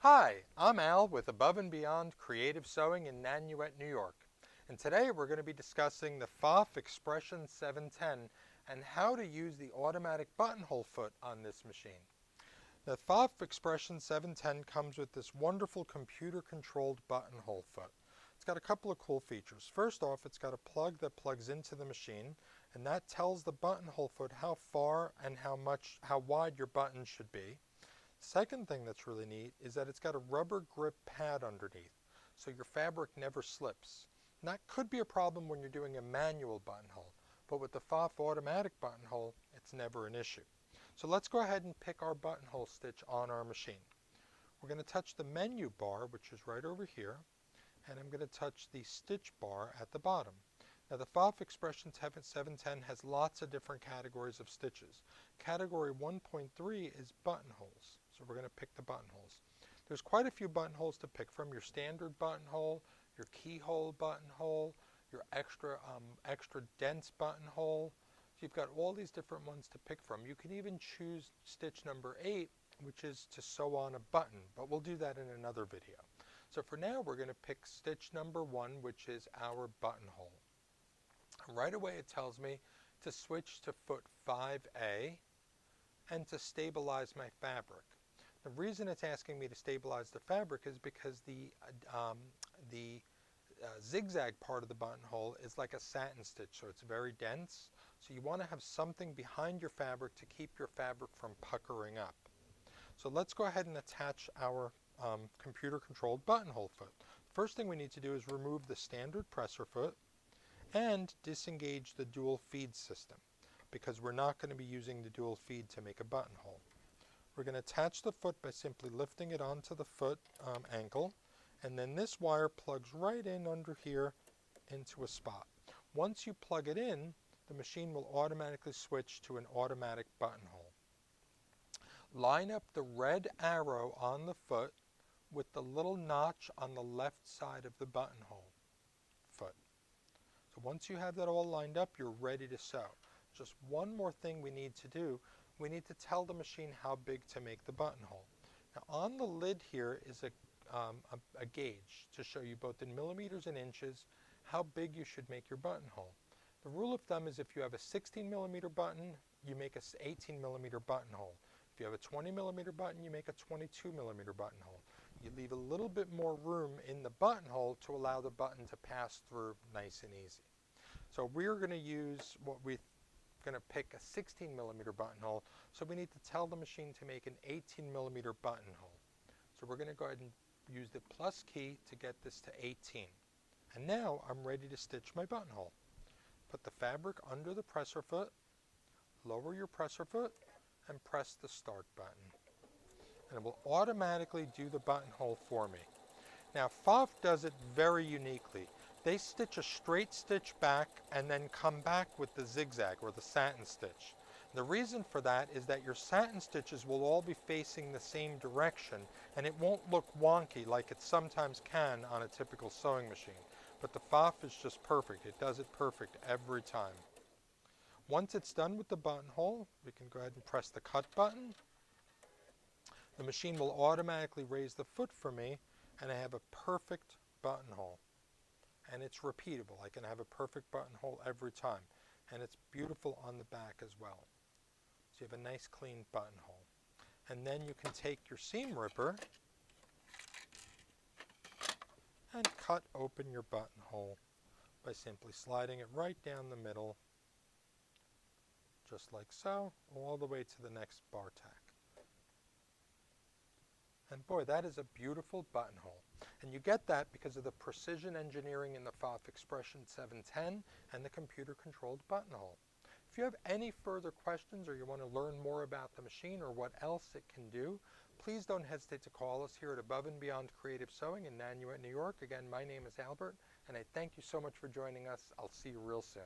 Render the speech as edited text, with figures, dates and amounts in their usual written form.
Hi, I'm Al with Above and Beyond Creative Sewing in Nanuet, New York. And today we're going to be discussing the Pfaff Expression 710 and how to use the automatic buttonhole foot on this machine. The Pfaff Expression 710 comes with this wonderful computer-controlled buttonhole foot. It's got a couple of cool features. First off, it's got a plug that plugs into the machine, and that tells the buttonhole foot how far and how wide your buttons should be. Second thing that's really neat is that it's got a rubber grip pad underneath, so your fabric never slips. And that could be a problem when you're doing a manual buttonhole, but with the Pfaff automatic buttonhole, it's never an issue. So let's go ahead and pick our buttonhole stitch on our machine. We're going to touch the menu bar, which is right over here, and I'm going to touch the stitch bar at the bottom. Now the Pfaff Expression 710 has lots of different categories of stitches. Category 1.3 is buttonholes, so we're going to pick the buttonholes. There's quite a few buttonholes to pick from: your standard buttonhole, your keyhole buttonhole, your extra dense buttonhole. So you've got all these different ones to pick from. You can even choose stitch number 8, which is to sew on a button, but we'll do that in another video. So for now we're going to pick stitch number 1, which is our buttonhole. Right away it tells me to switch to foot 5A and to stabilize my fabric. The reason it's asking me to stabilize the fabric is because the zigzag part of the buttonhole is like a satin stitch, so it's very dense. So you want to have something behind your fabric to keep your fabric from puckering up. So let's go ahead and attach our computer-controlled buttonhole foot. First thing we need to do is remove the standard presser foot and disengage the dual feed system, because we're not going to be using the dual feed to make a buttonhole. We're going to attach the foot by simply lifting it onto the foot ankle, and then this wire plugs right in under here into a spot. Once you plug it in, the machine will automatically switch to an automatic buttonhole. Line up the red arrow on the foot with the little notch on the left side of the buttonhole foot. So once you have that all lined up, you're ready to sew. Just one more thing we need to do. We need to tell the machine how big to make the buttonhole. Now on the lid here is a gauge to show you both in millimeters and inches how big you should make your buttonhole. The rule of thumb is if you have a 16 millimeter button, you make a 18 millimeter buttonhole. If you have a 20 millimeter button, you make a 22 millimeter buttonhole. You leave a little bit more room in the buttonhole to allow the button to pass through nice and easy. So we're going to use we're going to pick a 16 millimeter buttonhole, so we need to tell the machine to make an 18 millimeter buttonhole. So we're going to go ahead and use the plus key to get this to 18. And now I'm ready to stitch my buttonhole. Put the fabric under the presser foot, lower your presser foot, and press the start button. And it will automatically do the buttonhole for me. Now Pfaff does it very uniquely. They stitch a straight stitch back and then come back with the zigzag or the satin stitch. The reason for that is that your satin stitches will all be facing the same direction, and it won't look wonky like it sometimes can on a typical sewing machine. But the Pfaff is just perfect. It does it perfect every time. Once it's done with the buttonhole, we can go ahead and press the cut button. The machine will automatically raise the foot for me, and I have a perfect buttonhole. And it's repeatable. I can have a perfect buttonhole every time. And it's beautiful on the back as well. So you have a nice clean buttonhole. And then you can take your seam ripper and cut open your buttonhole by simply sliding it right down the middle, just like so, all the way to the next bar tack. And boy, that is a beautiful buttonhole. And you get that because of the precision engineering in the Pfaff Expression 710 and the computer-controlled buttonhole. If you have any further questions or you want to learn more about the machine or what else it can do, please don't hesitate to call us here at Above and Beyond Creative Sewing in Nanuet, New York. Again, my name is Albert, and I thank you so much for joining us. I'll see you real soon.